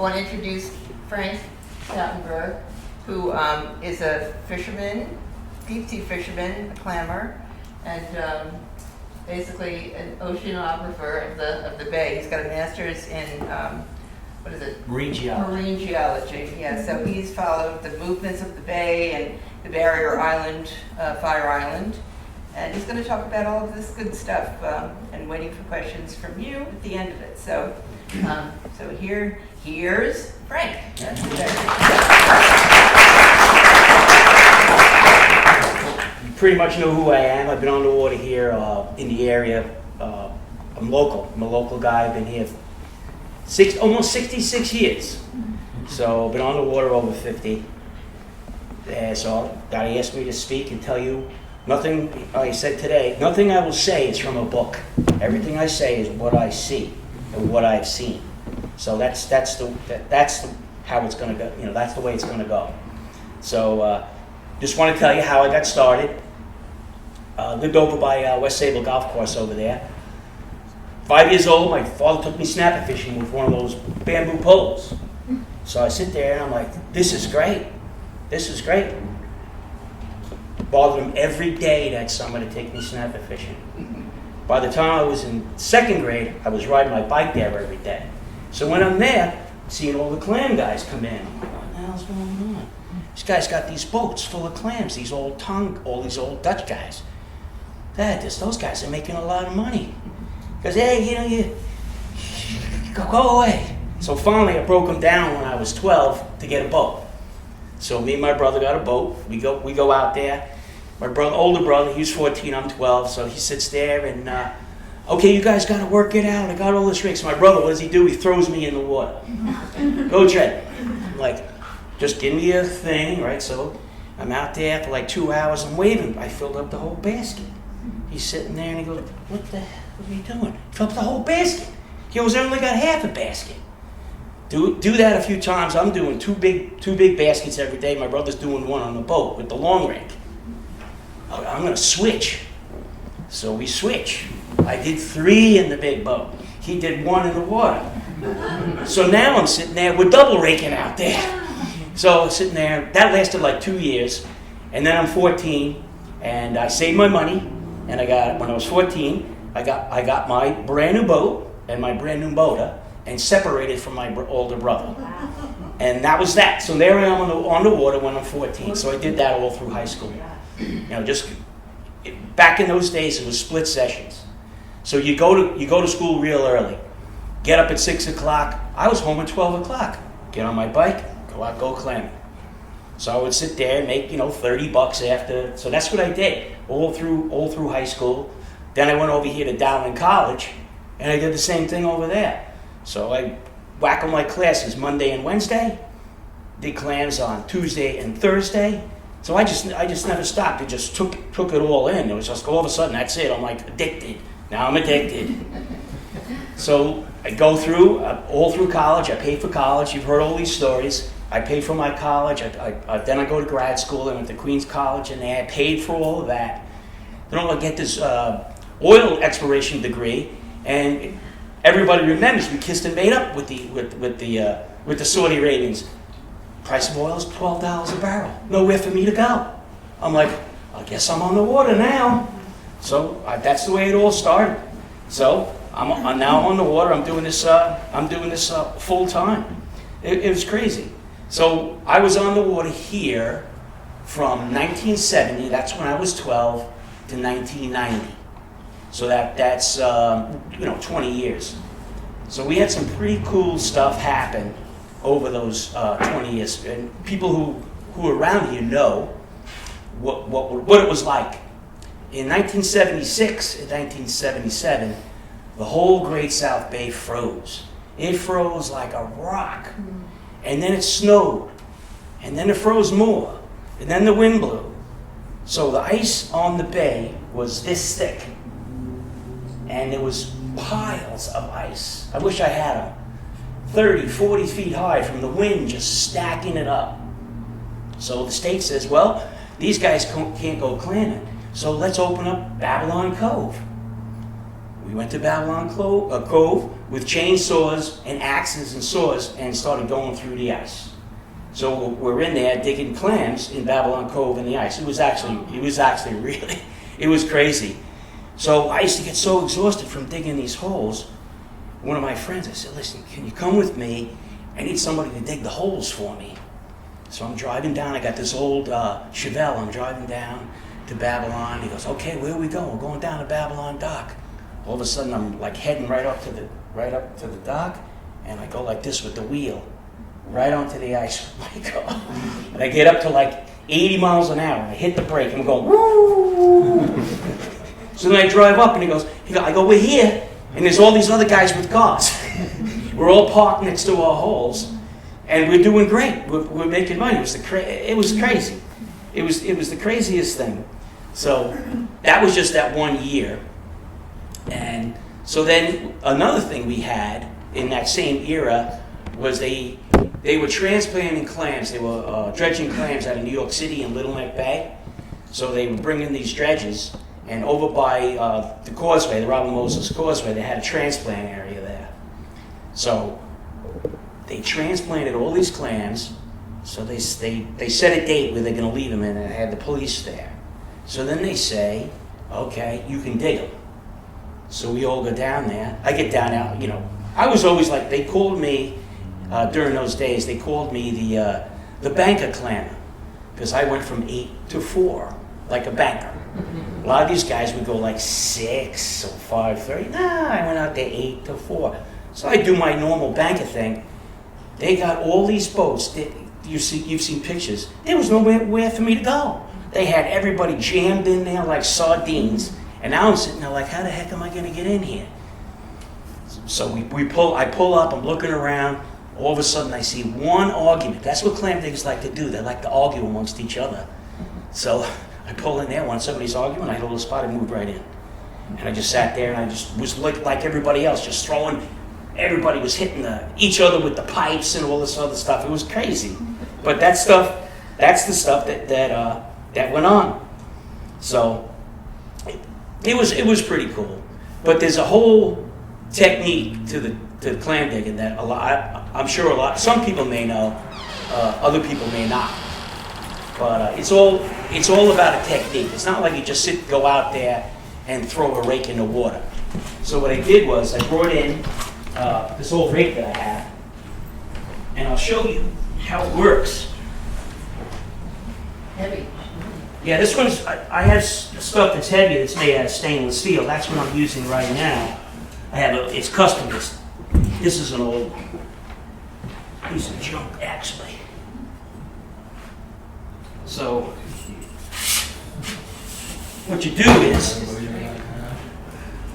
want to introduce Frank Stoutenburgh, who is a fisherman, deep sea fisherman, a clammer, and basically an oceanographer of the bay. He's got a master's in what is it? Marine geology. Marine geology. Yeah. So he's followed the movements of the bay and the barrier island, Fire Island, and he's going to talk about all of this good stuff. And waiting for questions from you at the end of it. So, here's Frank. You pretty much know who I am. I've been on the water here in the area. I'm local. I'm a local guy. I've been here almost 66 years. So I've been on the water over 50. So God asked me to speak and tell you nothing. I said today, nothing I will say is from a book. Everything I say is what I see and what I've seen. So that's how it's going to go. You know, that's the way it's going to go. So just want to tell you how I got started. Lived over by West Sable Golf Course over there. 5 years old, my father took me snapper fishing with one of those bamboo poles. So I sit there and I'm like, this is great. This is great. Bothered him every day that summer to take me snapper fishing. By the time I was in second grade, I was riding my bike there every day. So when I'm there, seeing all the clam guys come in, I'm like, what the hell's going on? This guy's got these boats full of clams, all these old Dutch guys. Dad, those guys are making a lot of money. Because, hey, you go away. So finally I broke them down when I was 12 to get a boat. So me and my brother got a boat. We go out there. My older brother, he's 14, I'm 12, so he sits there and, okay, you guys got to work it out. I got all this rigs. My brother, what does he do? He throws me in the water. Go, Trey. I'm like, just give me a thing, right? So I'm out there for like 2 hours. I'm waving. I filled up the whole basket. He's sitting there and he goes, what are you doing? Filled up the whole basket. He goes, I only got half a basket. Do that a few times. I'm doing two big baskets every day. My brother's doing one on the boat with the long rig. I'm going to switch. So we switch. I did 3 in the big boat. He did 1 in the water. So now I'm sitting there, we're double raking out there. So sitting there, that lasted like 2 years. And then I'm 14, and I saved my money. And when I was 14, I got my brand new boat and my brand new motor and separated from my older brother. And that was that. So there I am on the water when I'm 14. So I did that all through high school. Just back in those days, it was split sessions. So you go to school real early, get up at 6 o'clock. I was home at 12 o'clock. Get on my bike, go out, go clamming. So I would sit there and make $30 after. So that's what I did all through high school. Then I went over here to Dowling College, and I did the same thing over there. So I whack on my classes Monday and Wednesday, did clams on Tuesday and Thursday. So I just never stopped. It just took it all in. It was just all of a sudden, that's it. I'm like addicted. Now I'm addicted. So I go through, all through college. I paid for college. You've heard all these stories. I paid for my college. Then I go to grad school. I went to Queens College and there. I paid for all of that. Then I get this oil exploration degree, and everybody remembers we kissed and made up with the Saudi Arabians. Price of oil is $12 a barrel. Nowhere for me to go. I'm like, I guess I'm on the water now. So that's the way it all started. So I'm now on the water. I'm doing this full time. It was crazy. So I was on the water here from 1970. That's when I was 12 to 1990. So that's 20 years. So we had some pretty cool stuff happen over those 20 years, and people who are around here know what it was like. In 1976 and 1977, the whole Great South Bay froze. It froze like a rock, and then it snowed, and then it froze more, and then the wind blew. So the ice on the bay was this thick, and there was piles of ice. I wish I had them. 30, 40 feet high from the wind just stacking it up. So the state says, well, these guys can't go clamming, so let's open up Babylon Cove. We went to Babylon Cove with chainsaws and axes and saws and started going through the ice. So we're in there digging clams in Babylon Cove in the ice. It was actually really, it was crazy. So I used to get so exhausted from digging these holes. One of my friends, I said, listen, can you come with me? I need somebody to dig the holes for me. So I'm driving down. I got this old Chevelle. I'm driving down to Babylon. He goes, okay, where are we going? We're going down to Babylon Dock. All of a sudden, I'm like heading right up to the dock, and I go like this with the wheel, right onto the ice with my car. And I get up to like 80 miles an hour, and I hit the brake, and I'm going, woo! So then I drive up, and I go, we're here, and there's all these other guys with cars. We're all parked next to our holes, and we're doing great. We're making money. It was crazy. It was the craziest thing. So that was just that 1 year. And so then another thing we had in that same era was they were transplanting clams. They were dredging clams out of New York City and Little Neck Bay. So they would bring in these dredges, and over by the causeway, the Robert Moses Causeway, they had a transplant area there. So they transplanted all these clams. So they set a date where they're going to leave them in, and they had the police there. So then they say, okay, you can dig them. So we all go down there. I get down out, I was always like, they called me, during those days, they called me the banker clammer, because I went from 8 to 4, like a banker. A lot of these guys would go like 6 or 5:30. Nah, I went out there 8 to 4. So I do my normal banker thing. They got all these boats. You've seen pictures. There was nowhere for me to go. They had everybody jammed in there like sardines. And now I'm sitting there like, how the heck am I going to get in here? So I pull up, I'm looking around. All of a sudden I see one argument. That's what clam diggers like to do. They like to argue amongst each other. So I pull in there when somebody's arguing. I hit a little spot and moved right in. And I just sat there and I just was like everybody else, just throwing. Everybody was hitting each other with the pipes and all this other stuff. It was crazy. But that's the stuff that went on. So it was pretty cool. But there's a whole technique to the clam digging that I'm sure some people may know, other people may not. But it's all about a technique. It's not like you just go out there and throw a rake in the water. So what I did was I brought in this old rake that I have, and I'll show you how it works. Heavy. Yeah, this one's, I have stuff that's heavy that's made out of stainless steel. That's what I'm using right now. It's custom. This is an old piece of junk, actually. So, what you do is,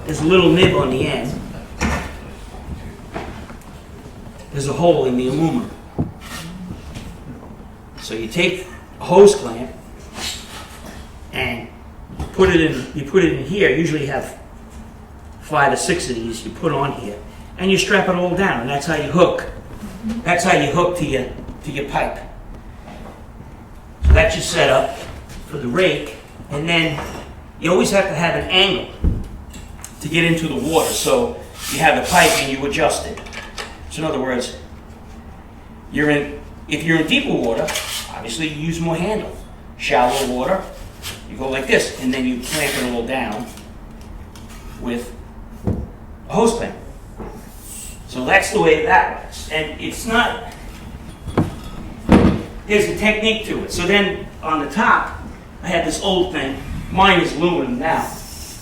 there's a little nib on the end. There's a hole in the aluminum. So you take a hose clamp and you put it in here. Usually you have 5 or 6 of these you put on here, and you strap it all down, and that's how you hook. That's how you hook to your pipe. So that's your setup for the rake, and then you always have to have an angle to get into the water. So you have the pipe and you adjust it. So in other words, if you're in deeper water, obviously you use more handle. Shallow water, you go like this, and then you clamp it all down with a hose clamp. So that's the way that works. And it's not, there's a technique to it. So then on the top, I had this old thing. Mine is aluminum now,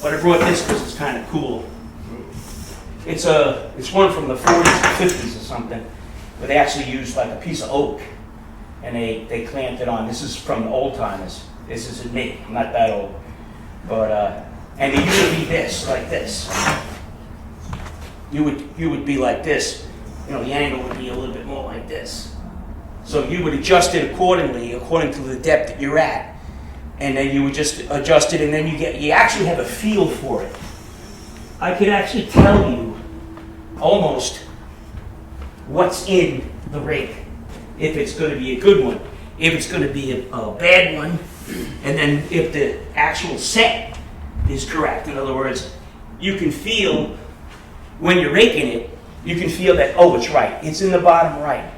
but I brought this because it's kind of cool. It's one from the 40s or 50s or something, where they actually used like a piece of oak, and they clamped it on. This is from the old timers. This isn't me. I'm not that old. But and it used to be this, like this. You would be like this. The angle would be a little bit more like this. So you would adjust it accordingly, according to the depth that you're at, and then you would just adjust it, and then you actually have a feel for it. I could actually tell you almost what's in the rake, if it's going to be a good one, if it's going to be a bad one, and then if the actual set is correct. In other words, you can feel, when you're raking it, you can feel that, oh, it's right. It's in the bottom right.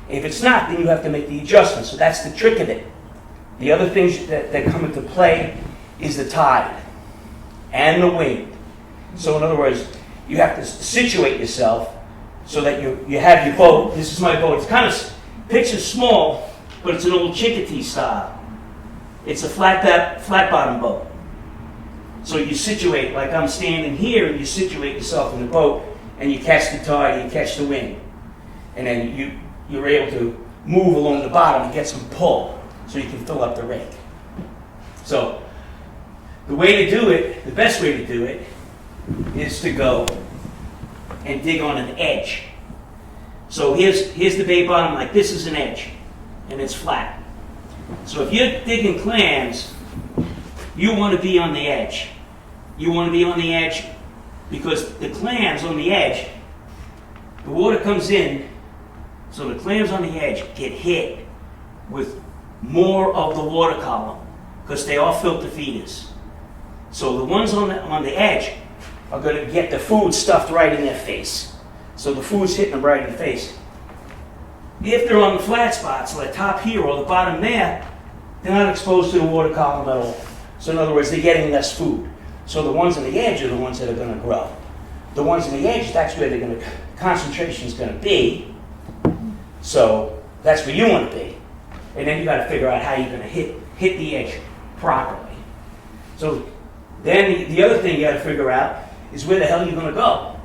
If it's not, then you have to make the adjustment. So that's the trick of it. The other things that come into play is the tide and the wind. So in other words, you have to situate yourself so that you have your boat. This is my boat. It's kind of, picture small, but it's an old Chickadee style. It's a flat bottom boat. So you situate, like I'm standing here, and you situate yourself in the boat, and you catch the tide, you catch the wind. And then you're able to move along the bottom and get some pull, so you can fill up the rake. So the way to do it, the best way to do it, is to go and dig on an edge. So here's the bay bottom, like this is an edge, and it's flat. So if you're digging clams, you want to be on the edge. You want to be on the edge because the clams on the edge, the water comes in, so the clams on the edge get hit with more of the water column because they are filter feeders. So the ones on the edge are going to get the food stuffed right in their face. So the food's hitting them right in the face. If they're on the flat spots, like top here or the bottom there, they're not exposed to the water column at all. So in other words, they're getting less food. So the ones on the edge are the ones that are going to grow. The ones on the edge, that's where concentration is going to be. So that's where you want to be. And then you got to figure out how you're going to hit the edge properly. So then the other thing you got to figure out is where the hell you're going to go,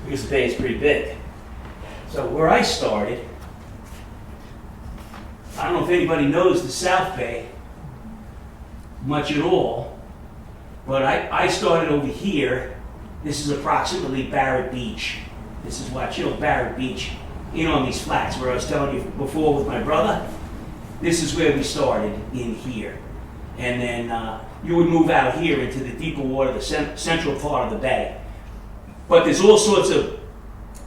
because the bay is pretty big. So where I started, I don't know if anybody knows the South Bay much at all, but I started over here. This is approximately Barrett Beach. This is Watch Hill, Barrett Beach, in on these flats where I was telling you before with my brother. This is where we started, in here. And then you would move out here into the deeper water, the central part of the bay. But there's all sorts of,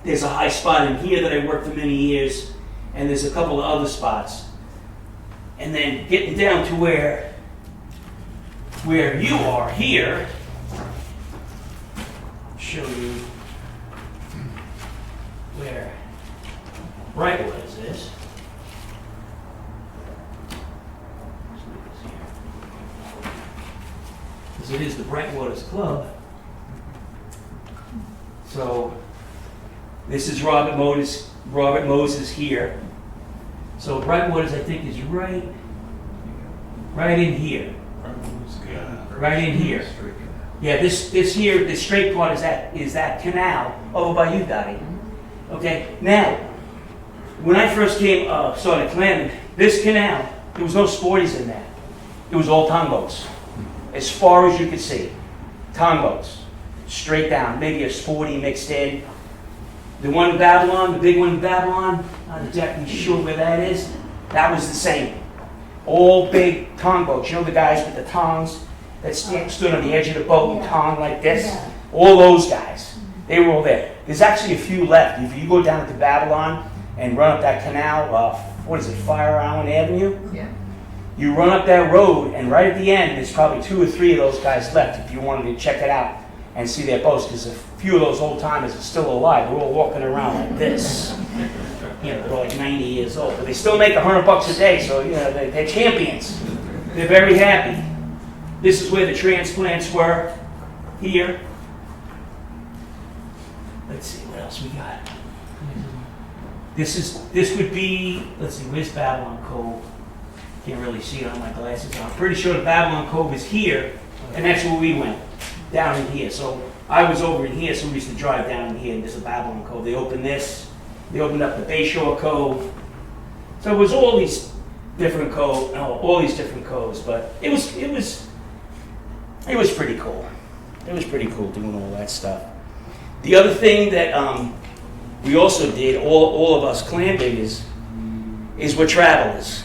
there's a high spot in here that I worked for many years, and there's a couple of other spots. And then getting down to where you are here, I'll show you where Brightwaters is. Because it is the Brightwaters Club. So this is Robert Moses here. So Brightwaters, I think, is right in here. Right in here. Yeah, this here, this straight part is that canal over by you, Dottie. Okay, now, when I first started clamming, this canal, there was no sporties in that. It was all tongboats. As far as you could see. Tongboats. Straight down, maybe a sporty mixed in. The one in Babylon, the big one in Babylon, not exactly sure where that is, that was the same. All big tongboats. You know the guys with the tongs that stood on the edge of the boat and tong like this? Yeah. All those guys. They were all there. There's actually a few left. If you go down to Babylon and run up that canal, what is it, Fire Island Avenue? Yeah. You run up that road, and right at the end, there's probably 2 or 3 of those guys left if you wanted to check it out and see their boats, because a few of those old timers are still alive. They're all walking around like this. You know, they're like 90 years old, but they still make $100 a day, so you know they're champions. They're very happy. This is where the transplants were. Here. Let's see what else we got. This would be. Let's see. Where's Babylon Cove? Can't really see it on my glasses. I'm pretty sure the Babylon Cove is here, and that's where we went. Down in here. So I was over in here, so we used to drive down in here, and there's a Babylon Cove. They opened this. They opened up the Bayshore Cove. So it was all these different coves, but it was pretty cool. It was pretty cool doing all that stuff. The other thing that we also did, all of us clam diggers, is we're travelers.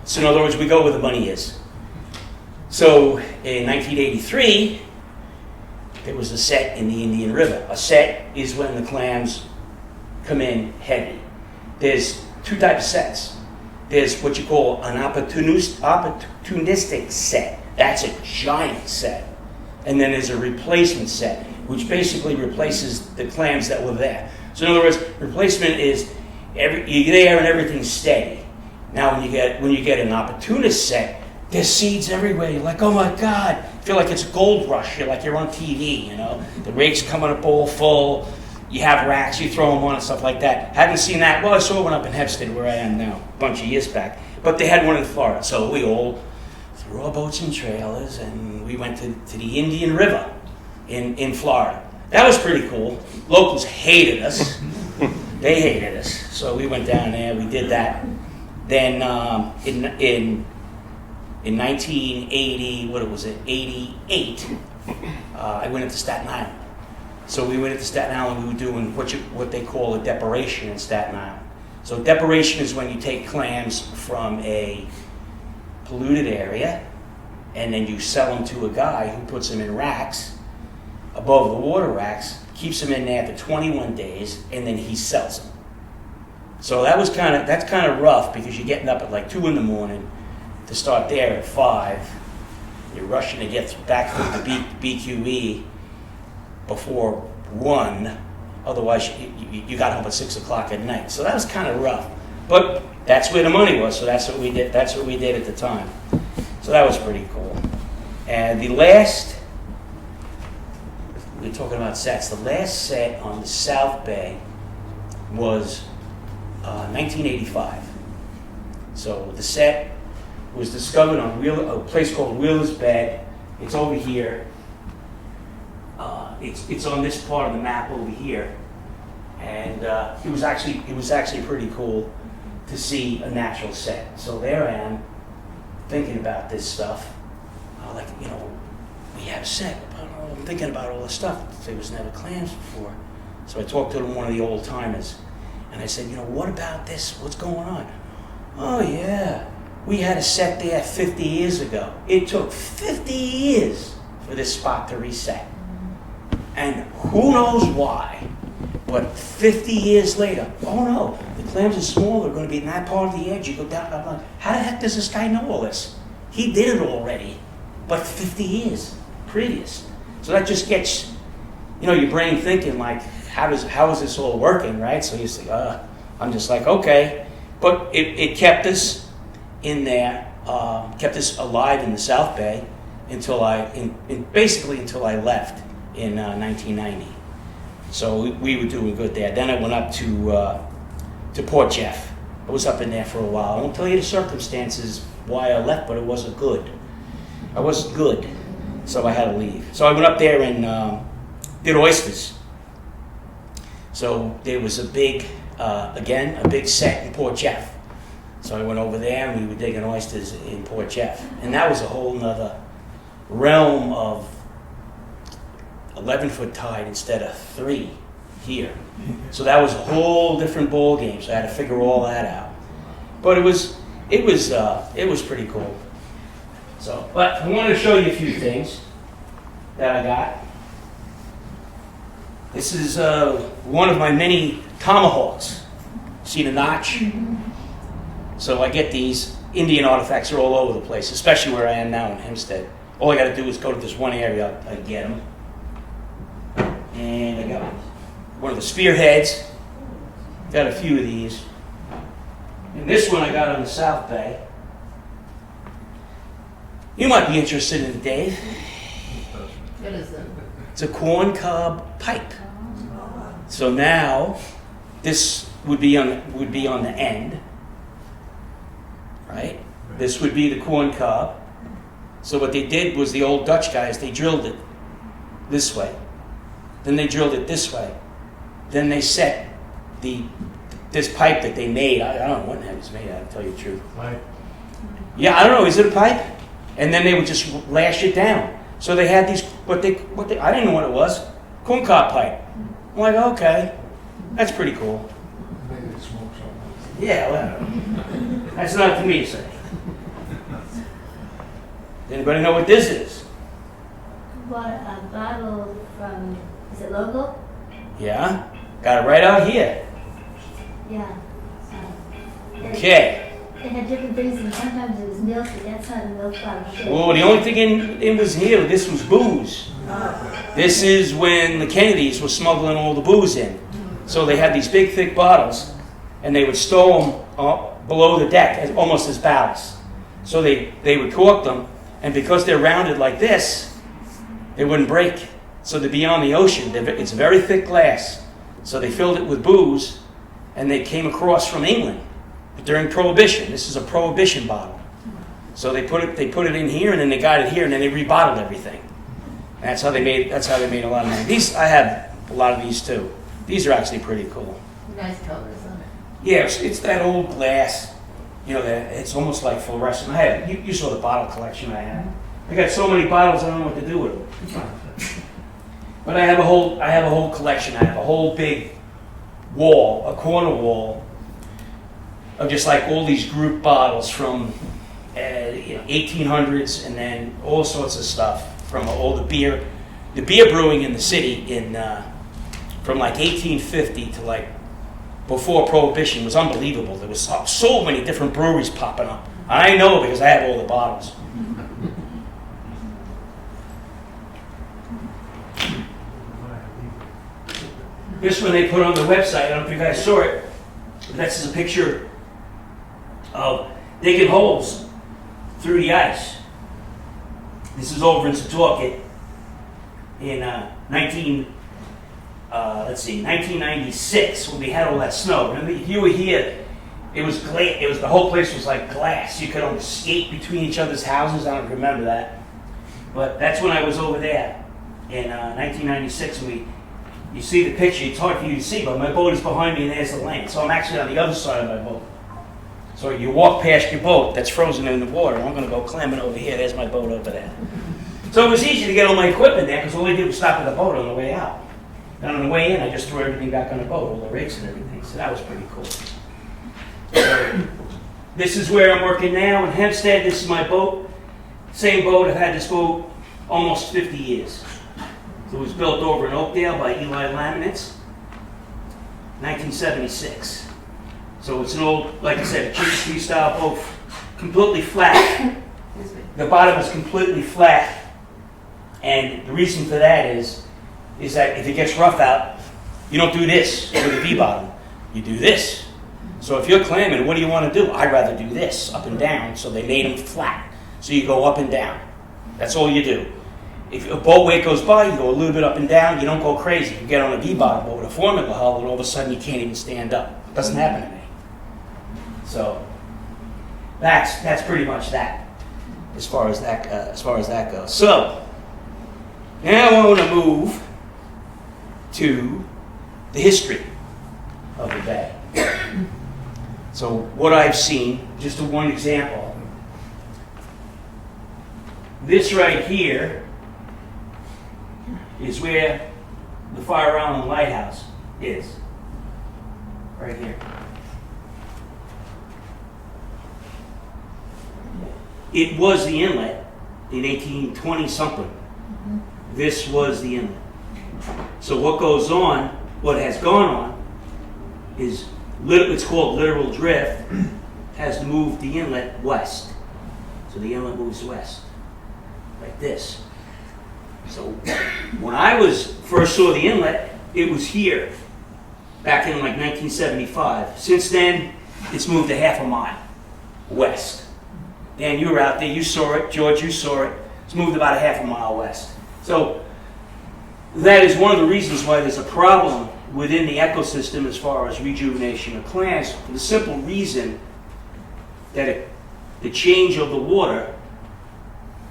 So in other words, we go where the money is. So in 1983, there was a set in the Indian River. A set is when the clams come in heavy. There's 2 types of sets. There's what you call an opportunistic set. That's a giant set. and then there's a replacement set, which basically replaces the clams that were there. So in other words, replacement is you're there and everything's steady. Now when you get an opportunist set, there's seeds everywhere. You're like, oh my God, I feel like it's a gold rush. You're like you're on TV, you know. The rake's coming up all full. You have racks, you throw them on and stuff like that. Hadn't seen that. Well, I saw one up in Hempstead where I am now, a bunch of years back. But they had one in Florida. So we all threw our boats and trailers and we went to the Indian River in Florida. That was pretty cool. Locals hated us. They hated us. So we went down there, we did that. Then in 1980, what was it, 88, I went into Staten Island. So we went into Staten Island, we were doing what they call a depuration in Staten Island. So depuration is when you take clams from a polluted area and then you sell them to a guy who puts them in racks, above the water racks, keeps them in there for 21 days, and then he sells them. So that's kind of rough because you're getting up at like 2 in the morning to start there at 5. You're rushing to get back to the BQE before 1. Otherwise, you got home at 6 o'clock at night. So that was kind of rough. But that's where the money was, so that's what we did. That's what we did at the time. So that was pretty cool. And the last, we're talking about sets. The last set on the South Bay was 1985. So the set was discovered on a place called Wheeler's Bed. It's over here. It's on this part of the map over here, and it was actually pretty cool to see a natural set. So there I am thinking about this stuff. Like, you know, we have a set. I'm thinking about all this stuff. There was never clams before. So I talked to one of the old timers, and I said, you know, what about this? What's going on? Oh yeah, we had a set there 50 years ago. It took 50 years for this spot to reset. And who knows why, but 50 years later, oh no, the clams are small, they're going to be in that part of the edge. You go down, I'm like, how the heck does this guy know all this? He did it already, but 50 years previous. So that just gets, you know, your brain thinking like, how is this all working, right? So you say, I'm just like, okay. But it kept us in there, kept us alive in the South Bay until basically until I left in 1990. So we were doing good there. Then I went up to Port Jeff. I was up in there for a while. I won't tell you the circumstances why I left, but it wasn't good. I wasn't good, so I had to leave. So I went up there and did oysters. So there was a big set in Port Jeff. So I went over there and we were digging oysters in Port Jeff. And that was a whole nother realm of 11-foot tide instead of 3 here. So that was a whole different ball game. So I had to figure all that out. But it was pretty cool. So, but I wanted to show you a few things that I got. This is one of my many tomahawks. See the notch? So I get these Indian artifacts are all over the place, especially where I am now in Hempstead. All I got to do is go to this one area, I get them. And I got one of the spearheads. Got a few of these. And this one I got on the South Bay. You might be interested in it, Dave. What is it? It's a corn cob pipe. So now this would be on the end, right? This would be the corn cob. So what they did was the old Dutch guys, they drilled it this way. Then they drilled it this way. Then they set this pipe that they made. I don't know what the heck it was made out of, to tell you the truth. Right. Yeah, I don't know. Is it a pipe? And then they would just lash it down. So they had these, I didn't know what it was. Corn cob pipe. I'm like, okay, that's pretty cool. Maybe it smokes on. Yeah, well, that's not for me to say. Does anybody know what this is? What, a bottle from, is it local? Yeah, got it right out here. Yeah. Okay, They had different things, and sometimes it was milk, and that's how the milk bottle should. Well, the only thing in was here, this was booze. This is when the Kennedys were smuggling all the booze in. So they had these big, thick bottles, and they would stow them below the deck, almost as ballast. So they would cork them, and because they're rounded like this, they wouldn't break. So they'd be on the ocean. It's very thick glass. So they filled it with booze, and they came across from England during Prohibition. This is a Prohibition bottle. So they put it in here, and then they got it here, and then they rebottled everything. And that's how they made a lot of money. I have a lot of these too. These are actually pretty cool. Nice colors on it. Yeah, it's that old glass. You know, that it's almost like fluorescent. You saw the bottle collection I had. I got so many bottles, I don't know what to do with them. But I have a whole collection. I have a whole big wall, a corner wall, of just like all these group bottles from 1800s, and then all sorts of stuff from all the beer brewing in the city from like 1850 to like before Prohibition was unbelievable. There was so many different breweries popping up. I know because I have all the bottles. This one they put on the website. I don't know if you guys saw it. But this is a picture of digging holes through the ice. This is over in Stoutenburgh in 1996 when we had all that snow. Remember, if you were here, it was the whole place was like glass. You could almost skate between each other's houses. I don't remember that, but that's when I was over there in 1996. And you see the picture. It's hard for you to see, but my boat is behind me, and there's the land. So I'm actually on the other side of my boat. So you walk past your boat that's frozen in the water. I'm going to go clamming over here. There's my boat over there. So it was easy to get all my equipment there because all I did was stop at the boat on the way out. And on the way in, I just threw everything back on the boat, all the rigs and everything. So that was pretty cool. So, this is where I'm working now in Hempstead. This is my boat. Same boat. I've had this boat almost 50 years. So it was built over in Oakdale by Eli Laminates, 1976. So it's an old, like I said, a Chicopee style boat, completely flat. The bottom is completely flat. And the reason for that is that if it gets rough out, you don't do this with a V bottom. You do this. So if you're clamming, what do you want to do? I'd rather do this, up and down. So they made them flat. So you go up and down. That's all you do. If a boat weight goes by, you go a little bit up and down. You don't go crazy. You get on a V bottom boat with a formula hull, and all of a sudden you can't even stand up. It doesn't happen to me. So that's pretty much that, as far as that goes. So now I want to move to the history of the bay. So what I've seen, just one example. This right here is where the Fire Island Lighthouse is. Right here. It was the inlet in 1820 something. This was the inlet. So what has gone on is, it's called literal drift, has moved the inlet west. So the inlet moves west, like this. So when I first saw the inlet, it was here, back in like 1975. Since then, it's moved a half a mile west. Dan, you were out there, you saw it. George, you saw it. It's moved about a half a mile west. So that is one of the reasons why there's a problem within the ecosystem as far as rejuvenation of clams, for the simple reason that the change of the water,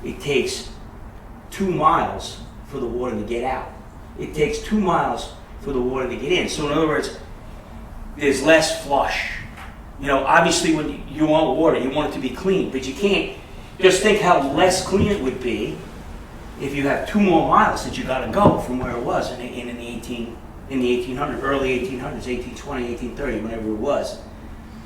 it takes 2 miles for the water to get out. It takes 2 miles for the water to get in. So in other words, there's less flush. You know, obviously when you want water, you want it to be clean, but you can't just think how less clean it would be if you have 2 more miles that you got to go from where it was in the 1800s, early 1800s, 1820, 1830, whenever it was.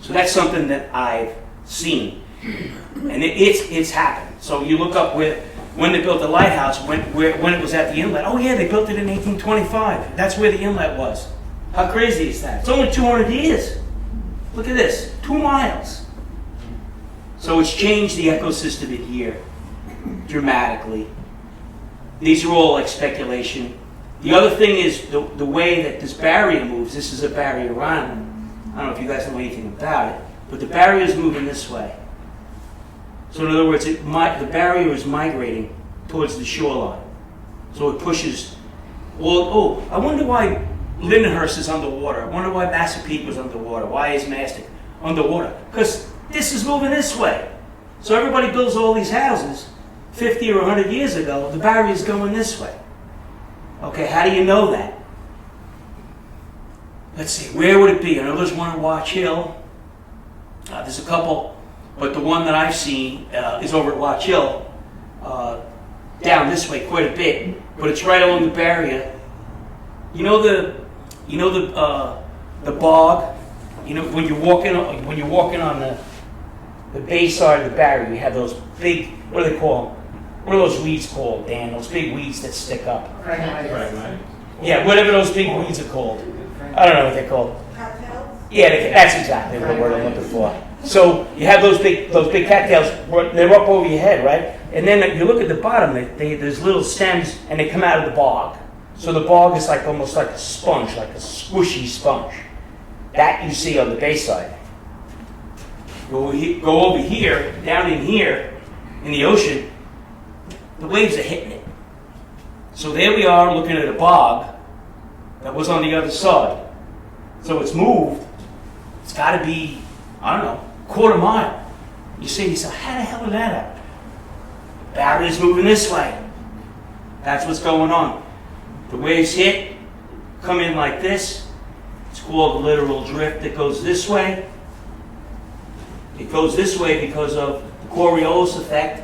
So that's something that I've seen, and it's happened. So you look up when they built the lighthouse, when it was at the inlet. Oh yeah, they built it in 1825. That's where the inlet was. How crazy is that? It's only 200 years. Look at this, 2 miles. So it's changed the ecosystem in here dramatically. These are all like speculation. The other thing is the way that this barrier moves. This is a barrier island. I don't know if you guys know anything about it, but the barrier is moving this way. So in other words, the barrier is migrating towards the shoreline. So it pushes. Well, I wonder why Lindenhurst is underwater. I wonder why Massapequa was underwater. Why is Mastic underwater? Because this is moving this way. So everybody builds all these houses 50 or 100 years ago. The barrier is going this way. Okay, how do you know that? Let's see, where would it be? I know there's one at Watch Hill. There's a couple, but the one that I've seen is over at Watch Hill, down this way quite a bit, but it's right along the barrier. You know the bog. You know when you're walking on the base side of the barrier, you have those big, what do they call them? What are those weeds called, Dan? Those big weeds that stick up. Right. Yeah, whatever those big weeds are called. I don't know what they're called. Yeah, that's exactly the word I'm looking for. So you have those big cattails. They're up over your head, right? And then you look at the bottom. There's little stems, and they come out of the bog. So the bog is like almost like a sponge, like a squishy sponge. That you see on the base side. Go over here, down in here, in the ocean. The waves are hitting it. So there we are looking at a bog that was on the other side. So it's moved. It's got to be, I don't know, quarter mile. You say to yourself, how the hell did that happen? The barrier's moving this way. That's what's going on. The waves hit, come in like this. It's called a literal drift that goes this way. It goes this way because of the Coriolis effect,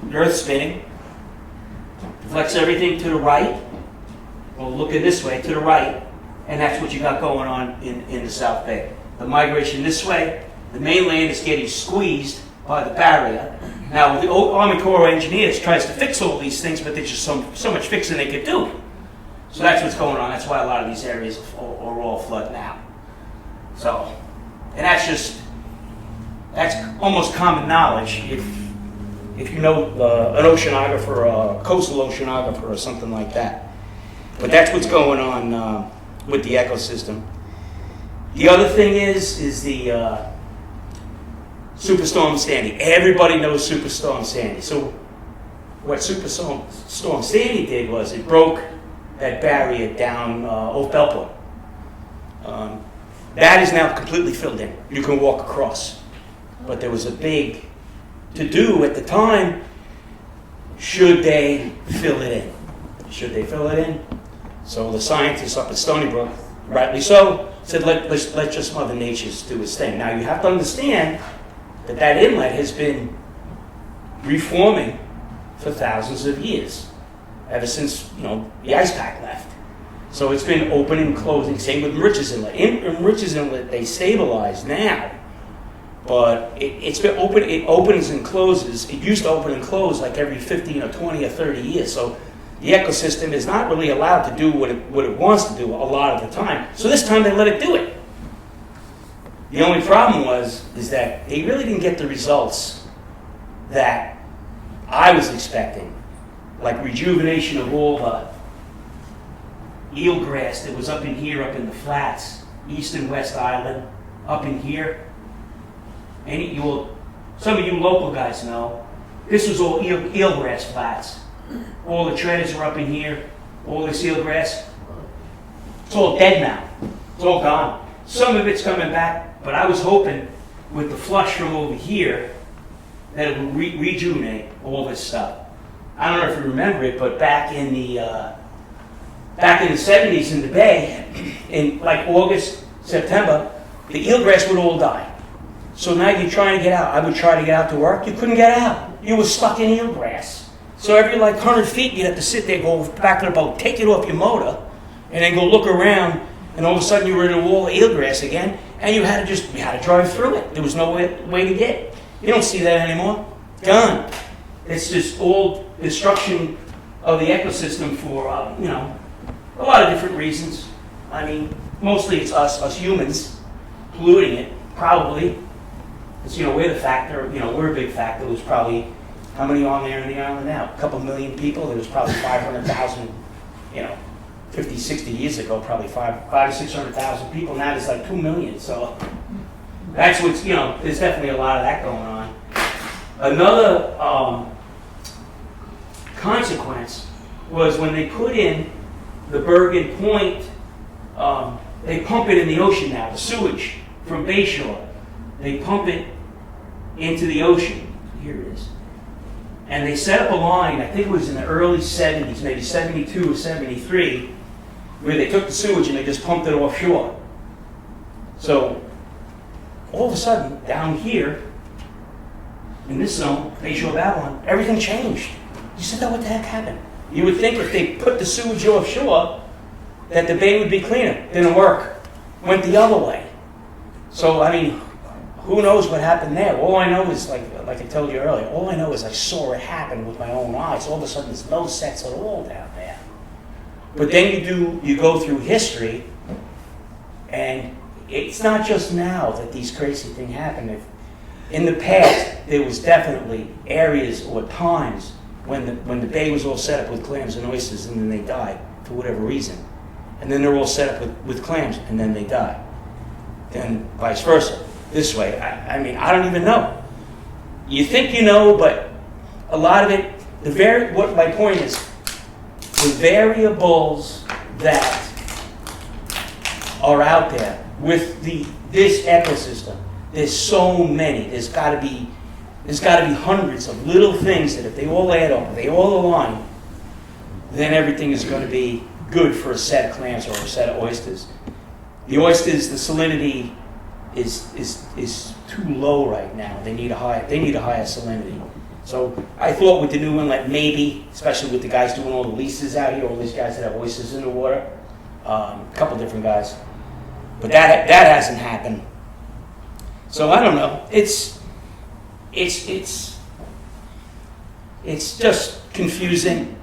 the Earth spinning. Deflects everything to the right. Well, looking this way, to the right. And that's what you got going on in the South Bay. The migration this way, the mainland is getting squeezed by the barrier. Now, the Army Corps of Engineers tries to fix all these things, but there's just so much fixing they could do. So that's what's going on. That's why a lot of these areas are all flooding out. So, and that's almost common knowledge if you know an oceanographer, a coastal oceanographer or something like that. But that's what's going on with the ecosystem. The other thing is the Superstorm Sandy. Everybody knows Superstorm Sandy. So what Superstorm Sandy did was it broke that barrier down Old Belport. That is now completely filled in. You can walk across. But there was a big to-do at the time. Should they fill it in? Should they fill it in? So the scientists up at Stoutenburgh, rightly so, said let just Mother Nature do its thing. Now you have to understand that inlet has been reforming for thousands of years, ever since the ice pack left. So it's been opening and closing. Same with Rich's Inlet. In Rich's Inlet, they stabilize now, but it's been open. It opens and closes. It used to open and close like every 15 or 20 or 30 years. So the ecosystem is not really allowed to do what it wants to do a lot of the time. So this time they let it do it. The only problem is that they really didn't get the results that I was expecting, like rejuvenation of all the eelgrass that was up in here, up in the flats, East and West Island, up in here. And some of you local guys know, this was all eelgrass flats. All the treaders are up in here, all this eelgrass. It's all dead now. It's all gone. Some of it's coming back, but I was hoping with the flush from over here that it would rejuvenate all this stuff. I don't know if you remember it, but back in the 70s in the Bay, in like August, September, the eelgrass would all die. So now you're trying to get out. I would try to get out to work. You couldn't get out. You were stuck in eelgrass. So every 100 feet, you'd have to sit there, go back to the boat, take it off your motor, and then go look around, and all of a sudden you were in a wall of eelgrass again, and you had to drive through it. There was no way to get it. You don't see that anymore. Gone. It's just all destruction of the ecosystem for, a lot of different reasons. I mean, mostly it's us humans polluting it, probably. Because, we're the factor, we're a big factor. There was probably, how many on there in the island now? A couple million people. There was probably 500,000, 50, 60 years ago, probably 500 to 600,000 people. Now there's like 2 million. So that's what's, there's definitely a lot of that going on. Another consequence was when they put in the Bergen Point, they pump it in the ocean now, the sewage from Bayshore. They pump it into the ocean. Here it is. And they set up a line, I think it was in the early 70s, maybe 72 or 73, where they took the sewage and they just pumped it offshore. So all of a sudden, down here, in this zone, Bayshore, Babylon, everything changed. You said, "Oh, what the heck happened?" You would think if they put the sewage offshore, that the bay would be cleaner. Didn't work. Went the other way. So, who knows what happened there? All I know is, like I told you earlier, all I know is I saw it happen with my own eyes. All of a sudden, there's no sets at all down there. But then you go through history, and it's not just now that these crazy things happen. In the past, there was definitely areas or times when the bay was all set up with clams and oysters, and then they died for whatever reason. And then they're all set up with clams, and then they die. Then vice versa, this way. I don't even know. You think you know, but a lot of it, what my point is, the variables that are out there with this ecosystem, there's so many. There's got to be hundreds of little things that if they all add up, if they all align, then everything is going to be good for a set of clams or a set of oysters. The oysters, the salinity is too low right now. They need a higher salinity. So I thought with the new inlet, maybe, especially with the guys doing all the leases out here, all these guys that have oysters in the water, a couple different guys, but that hasn't happened. So I don't know. It's just confusing.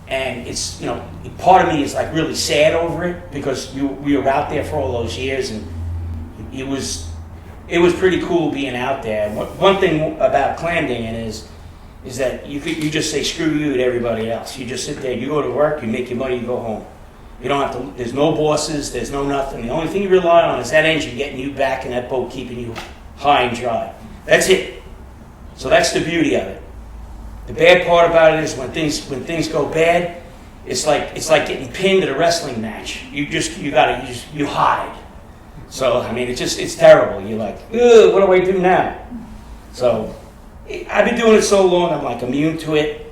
And it's, part of me is like really sad over it because we were out there for all those years, and it was pretty cool being out there. One thing about clam dinging is that you just say screw you to everybody else. You just sit there, you go to work, you make your money, you go home. You don't have to. There's no bosses, there's no nothing. The only thing you rely on is that engine getting you back in that boat, keeping you high and dry. That's it. So that's the beauty of it. The bad part about it is when things go bad, it's like getting pinned at a wrestling match. You hide. So it's terrible. You're like, ugh, what do I do now? So I've been doing it so long, I'm like immune to it.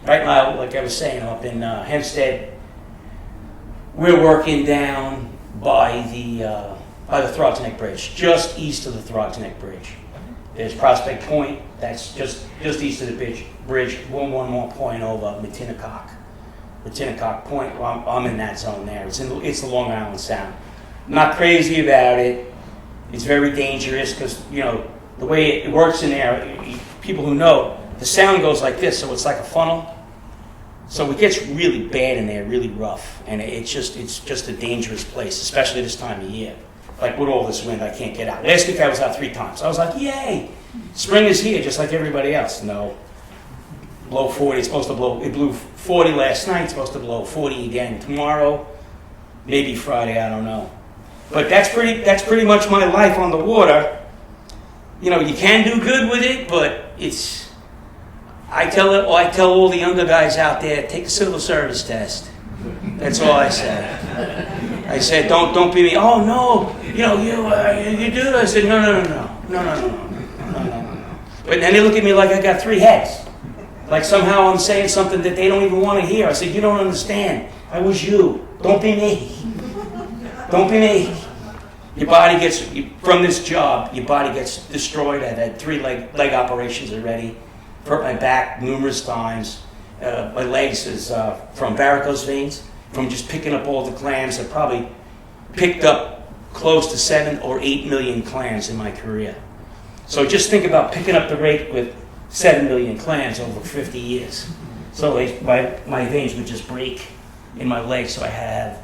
Right now, like I was saying, up in Hempstead, we're working down by the Throgs Neck Bridge, just east of the Throgs Neck Bridge. There's Prospect Point, that's just east of the bridge, one more point over Matinacock Point. Well, I'm in that zone there. It's the Long Island Sound. I'm not crazy about it. It's very dangerous because, the way it works in there, people who know, the sound goes like this, so it's like a funnel. So it gets really bad in there, really rough, and it's just a dangerous place, especially this time of year. Like with all this wind, I can't get out. Last week I was out 3 times. I was like, yay! Spring is here, just like everybody else. No, below 40. It's supposed to blow. It blew 40 last night. It's supposed to blow 40 again tomorrow, maybe Friday. I don't know. But that's pretty much my life on the water. You can do good with it, but it's. I tell all the younger guys out there, take the civil service test. That's all I said. I said, don't be me. Oh no, you do. I said, no. But then they look at me like I got 3 heads. Like somehow I'm saying something that they don't even want to hear. I said, you don't understand. I was you. Don't be me. Don't be me. Your body gets, from this job, your body gets destroyed. I've had 3 leg operations already. Hurt my back numerous times. My legs is from varicose veins, from just picking up all the clams. I probably picked up close to 7 or 8 million clams in my career. So just think about picking up the rate with 7 million clams over 50 years. So my veins would just break in my legs, so I had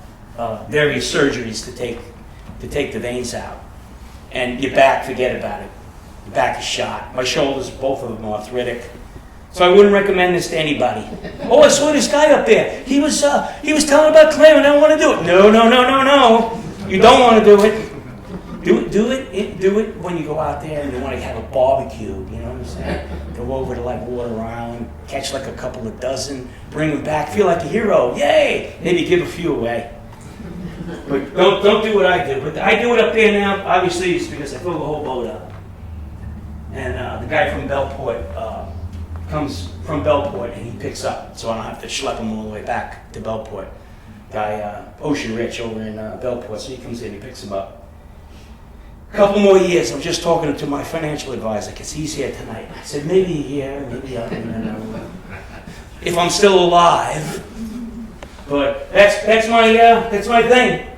various surgeries to take the veins out. and your back, forget about it. Your back is shot. My shoulders, both of them, are arthritic. So I wouldn't recommend this to anybody. Oh, I saw this guy up there. He was telling about clamming. I don't want to do it. No. You don't want to do it. Do it when you go out there and you want to have a barbecue. You know what I'm saying? Go over to like Water Island, catch like a couple of dozen, bring them back, feel like a hero. Yay! Maybe give a few away. But don't do what I do. But I do it up there now. Obviously, it's because I fill the whole boat up. And the guy from Bellport comes from Bellport and he picks up, so I don't have to schlep him all the way back to Bellport. Guy Ocean Rich over in Bellport, so he comes in, he picks him up. A couple more years, I'm just talking to my financial advisor because he's here tonight. I said maybe here, maybe up, if I'm still alive. But that's my thing.